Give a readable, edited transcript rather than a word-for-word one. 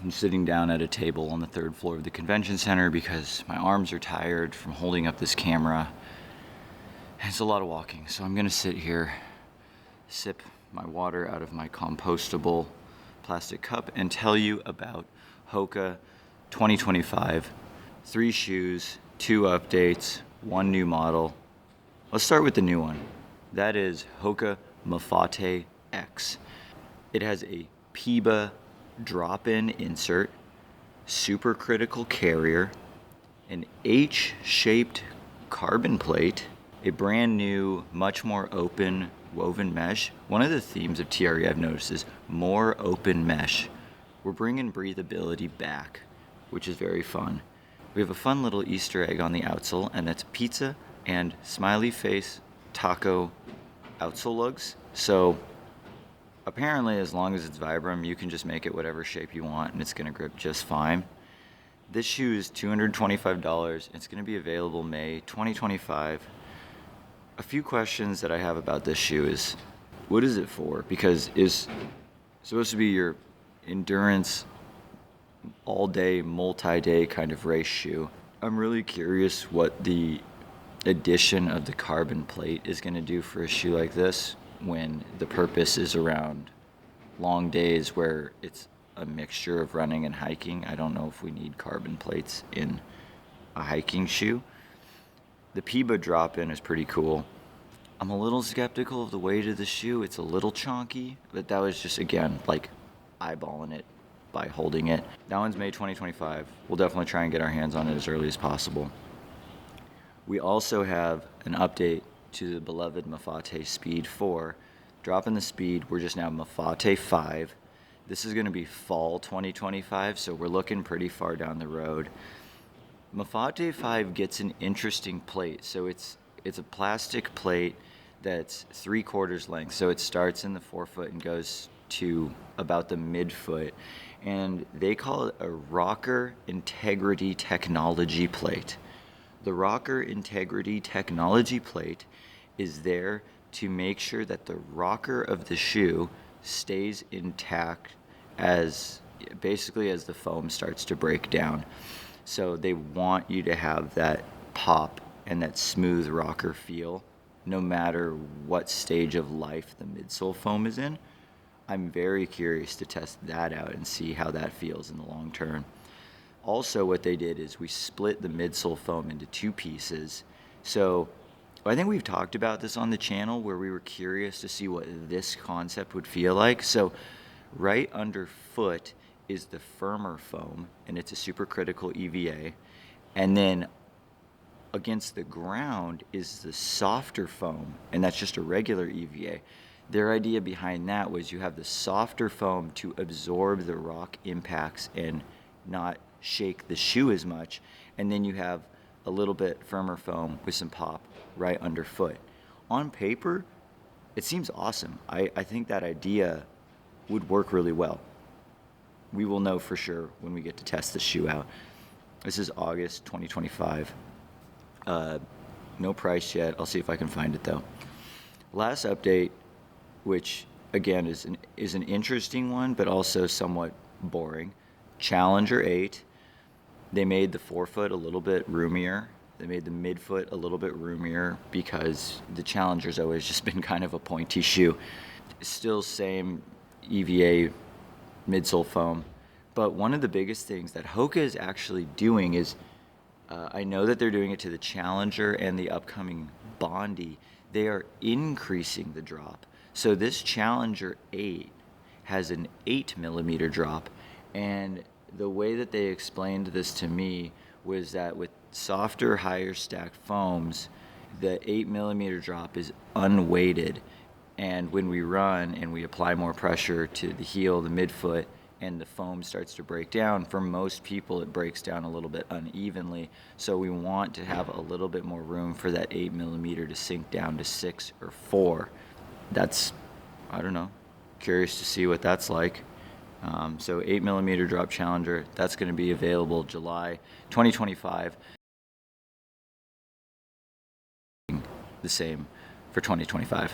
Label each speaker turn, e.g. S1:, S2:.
S1: I'm sitting down at a table on the third floor of the convention center because my arms are tired from holding up this camera. And it's a lot of walking, so I'm gonna sit here, sip my water out of my compostable plastic cup, and tell you about Hoka 2025. 3 shoes, 2 updates, 1 new model. Let's start with the new one. That is Hoka Mafate X. It has a PIBA drop-in insert, supercritical carrier, an H-shaped carbon plate, a brand new, much more open woven mesh. One of the themes of TRE I've noticed is more open mesh. We're bringing breathability back, which is very fun. We have a fun little Easter egg on the outsole, and that's pizza and smiley face taco outsole lugs. So apparently, as long as it's Vibram, you can just make it whatever shape you want and it's gonna grip just fine. This shoe is $225. It's gonna be available May 2025. A few questions that I have about this shoe is, what is it for? Because it's supposed to be your endurance, all-day, multi-day kind of race shoe. I'm really curious what the addition of the carbon plate is gonna do for a shoe like this, when the purpose is around long days where it's a mixture of running and hiking. I don't know if we need carbon plates in a hiking shoe. The PIBA drop-in is pretty cool. I'm a little skeptical of the weight of the shoe. It's a little chonky, but that was just, again, like eyeballing it by holding it. That one's May 2025. We'll definitely try and get our hands on it as early as possible. We also have an update to the beloved Mafate Speed 4. Dropping the speed, we're just now Mafate 5. This is gonna be fall 2025, so we're looking pretty far down the road. Mafate 5 gets an interesting plate. So it's a plastic plate that's 3/4 length. So it starts in the forefoot and goes to about the midfoot. And they call it a rocker integrity technology plate. The rocker integrity technology plate is there to make sure that the rocker of the shoe stays intact as the foam starts to break down. So they want you to have that pop and that smooth rocker feel no matter what stage of life the midsole foam is in. I'm very curious to test that out and see how that feels in the long term. Also, what they did is we split the midsole foam into 2 pieces. So I think we've talked about this on the channel where we were curious to see what this concept would feel like. So right underfoot is the firmer foam, and it's a supercritical EVA. And then against the ground is the softer foam, and that's just a regular EVA. Their idea behind that was you have the softer foam to absorb the rock impacts and not shake the shoe as much, and then you have a little bit firmer foam with some pop right underfoot. On paper, it seems awesome. I think that idea would work really well. We will know for sure when we get to test the shoe out. This is August 2025. No price yet. I'll see if I can find it though. Last update, which again is an interesting one, but also somewhat boring. Challenger 8. They made the forefoot a little bit roomier. They made the midfoot a little bit roomier because the Challenger's always just been kind of a pointy shoe. Still same EVA midsole foam. But one of the biggest things that Hoka is actually doing is, I know that they're doing it to the Challenger and the upcoming Bondi. They are increasing the drop. So this Challenger 8 has an 8mm drop, and the way that they explained this to me was that with softer, higher stacked foams, the 8mm drop is unweighted. And when we run and we apply more pressure to the heel, the midfoot, and the foam starts to break down, for most people it breaks down a little bit unevenly. So we want to have a little bit more room for that 8mm to sink down to 6 or 4. That's, I don't know, curious to see what that's like. So 8mm drop Challenger, that's going to be available July 2025. The same for 2025.